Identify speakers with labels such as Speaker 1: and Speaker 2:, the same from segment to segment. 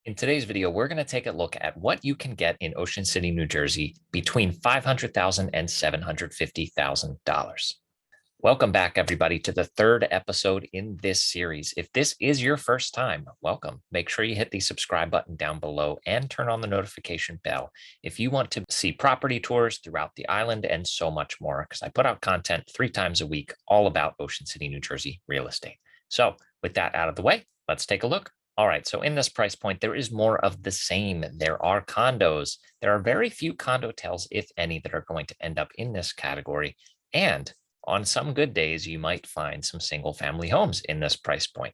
Speaker 1: In today's video, we're going to take a look at what you can get in Ocean City, New Jersey between $500,000 and $750,000. Welcome back, everybody, to the third episode in this series. If this is your first time, welcome. Make sure you hit the subscribe button down below and turn on the notification bell if you want to see property tours throughout the island and so much more, because I put out content 3 times a week all about Ocean City, New Jersey real estate. So with that out of the way, let's take a look. All right, so in this price point, there is more of the same. There are condos. There are very few condo tails, if any, that are going to end up in this category. And on some good days, you might find some single family homes in this price point.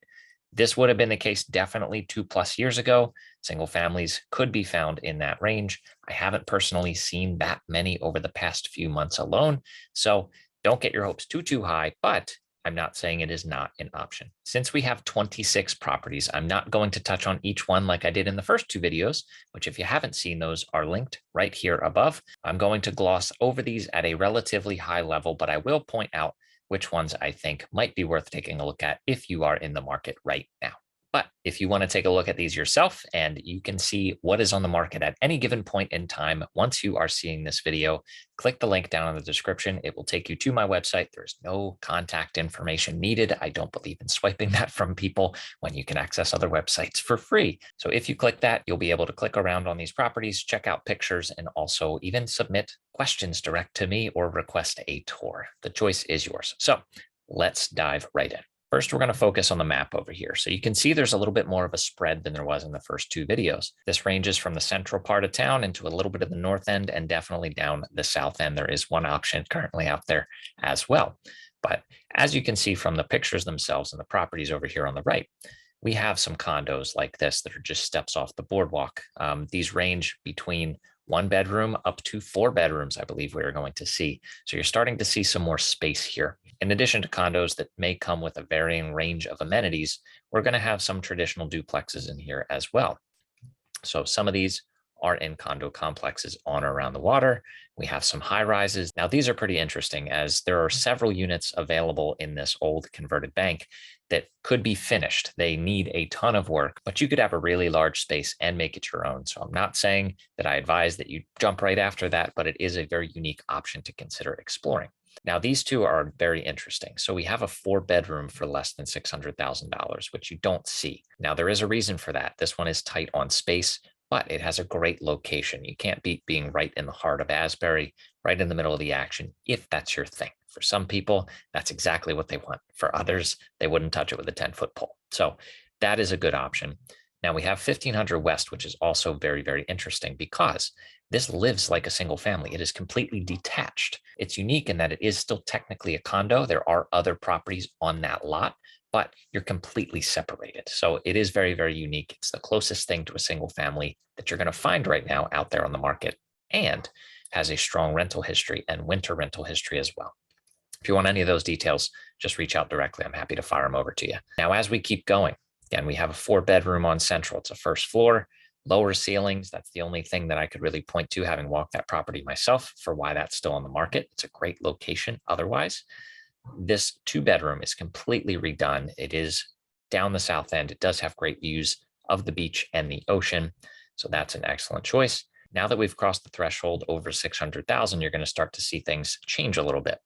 Speaker 1: This would have been the case definitely 2+ years ago. Single families could be found in that range. I haven't personally seen that many over the past few months alone. So don't get your hopes too high, but I'm not saying it is not an option. Since we have 26 properties, I'm not going to touch on each one like I did in the first 2 videos, which if you haven't seen those are linked right here above. I'm going to gloss over these at a relatively high level, but I will point out which ones I think might be worth taking a look at if you are in the market right now. But if you want to take a look at these yourself and you can see what is on the market at any given point in time, once you are seeing this video, click the link down in the description. It will take you to my website. There's no contact information needed. I don't believe in swiping that from people when you can access other websites for free. So if you click that, you'll be able to click around on these properties, check out pictures, and also even submit questions direct to me or request a tour. The choice is yours. So let's dive right in. First, we're going to focus on the map over here. So you can see there's a little bit more of a spread than there was in the first 2 videos. This ranges from the central part of town into a little bit of the north end and definitely down the south end. There is one option currently out there as well. But as you can see from the pictures themselves and the properties over here on the right, we have some condos like this that are just steps off the boardwalk. These range between 1 bedroom up to 4 bedrooms, I believe we are going to see. So you're starting to see some more space here. In addition to condos that may come with a varying range of amenities, we're going to have some traditional duplexes in here as well. So some of these are in condo complexes on or around the water. We have some high rises. Now, these are pretty interesting as there are several units available in this old converted bank that could be finished. They need a ton of work, but you could have a really large space and make it your own. So I'm not saying that I advise that you jump right after that, but it is a very unique option to consider exploring. Now, these two are very interesting. So we have a 4-bedroom for less than $600,000, which you don't see. Now, there is a reason for that. This one is tight on space, but it has a great location. You can't beat being right in the heart of Asbury, right in the middle of the action, if that's your thing. For some people, that's exactly what they want. For others, they wouldn't touch it with a 10-foot pole. So that is a good option. Now we have 1500 West, which is also very interesting because this lives like a single family. It is completely detached. It's unique in that it is still technically a condo. There are other properties on that lot, but you're completely separated. So it is very unique. It's the closest thing to a single family that you're going to find right now out there on the market, and has a strong rental history and winter rental history as well. If you want any of those details, just reach out directly. I'm happy to fire them over to you. Now, as we keep going, again, we have a 4-bedroom on Central. It's a first floor, lower ceilings. That's the only thing that I could really point to, having walked that property myself, for why that's still on the market. It's a great location otherwise. This 2-bedroom is completely redone. It is down the south end. It does have great views of the beach and the ocean. So that's an excellent choice. Now that we've crossed the threshold over 600,000, you're going to start to see things change a little bit.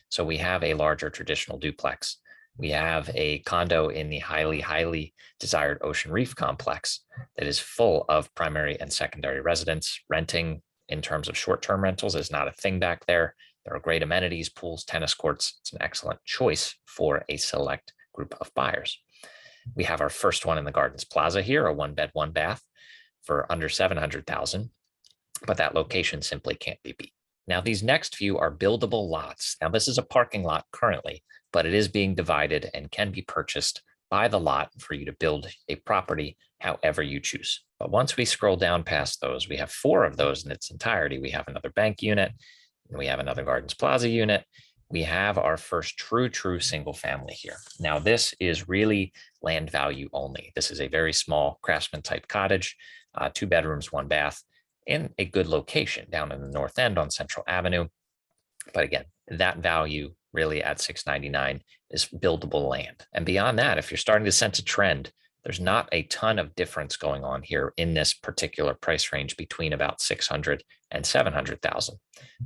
Speaker 1: So we have a larger traditional duplex. We have a condo in the highly desired Ocean Reef complex that is full of primary and secondary residents. Renting in terms of short-term rentals is not a thing back there. There are great amenities, pools, tennis courts. It's an excellent choice for a select group of buyers. We have our first one in the Gardens Plaza here, a 1-bed, 1-bath for under 700,000, but that location simply can't be beat. Now, these next few are buildable lots. Now, this is a parking lot currently, but it is being divided and can be purchased by the lot for you to build a property however you choose. But once we scroll down past those, we have 4 of those in its entirety. We have another bank unit, and we have another Gardens Plaza unit. We have our first true single family here. Now, this is really land value only. This is a very small craftsman type cottage, 2 bedrooms, 1 bath, in a good location down in the north end on Central Avenue. But again, that value really at $699 is buildable land. And beyond that, if you're starting to sense a trend there's not a ton of difference going on here in this particular price range between about 600 and 700,000.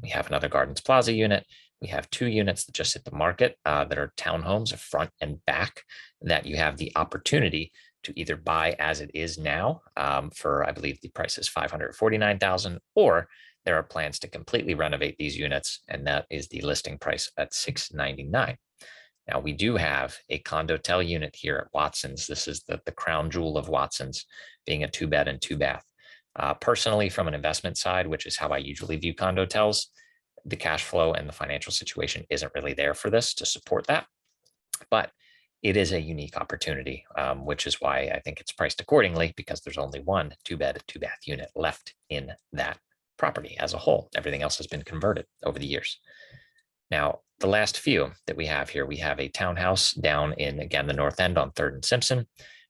Speaker 1: We have another Gardens Plaza unit. We have 2 units that just hit the market that are townhomes, front and back, that you have the opportunity to either buy as it is now for, I believe the price is 549,000, or there are plans to completely renovate these units, and that is the listing price at 699. Now, we do have a condotel unit here at Watson's. This is the crown jewel of Watson's, being a 2-bed and 2-bath. Personally, from an investment side, which is how I usually view condotels, the cash flow and the financial situation isn't really there for this to support that. But it is a unique opportunity, which is why I think it's priced accordingly, because there's only one 2-bed, 2-bath unit left in that property as a whole. Everything else has been converted over the years. Now, the last few that we have here, we have a townhouse down in, again, the North End on 3rd and Simpson.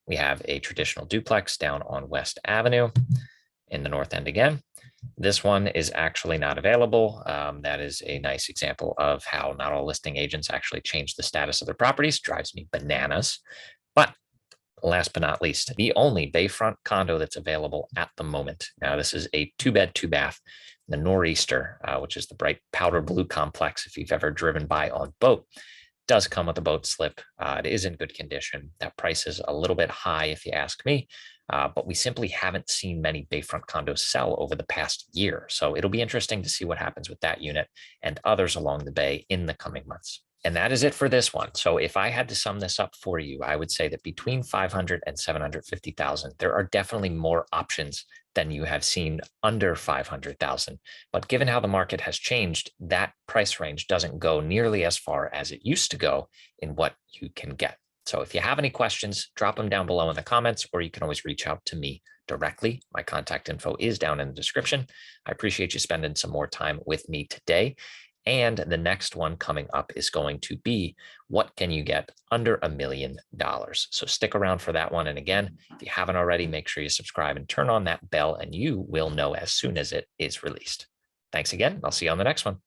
Speaker 1: We have a traditional duplex down on West Avenue in the North End again. This one is actually not available. That is a nice example of how not all listing agents actually change the status of their properties. Drives me bananas. But last but not least, the only bayfront condo that's available at the moment. Now, this is a 2-bed, 2-bath, the Nor'easter, which is the bright powder blue complex. If you've ever driven by on boat, does come with a boat slip. It is in good condition. That price is a little bit high, if you ask me. But we simply haven't seen many bayfront condos sell over the past year. So it'll be interesting to see what happens with that unit and others along the bay in the coming months. And that is it for this one. So if I had to sum this up for you, I would say that between 500 and 750,000, there are definitely more options than you have seen under 500,000. But given how the market has changed, that price range doesn't go nearly as far as it used to go in what you can get. So if you have any questions, drop them down below in the comments, or you can always reach out to me directly. My contact info is down in the description. I appreciate you spending some more time with me today. And the next one coming up is going to be, what can you get under $1 million? So stick around for that one. And again, if you haven't already, make sure you subscribe and turn on that bell, and you will know as soon as it is released. Thanks again. I'll see you on the next one.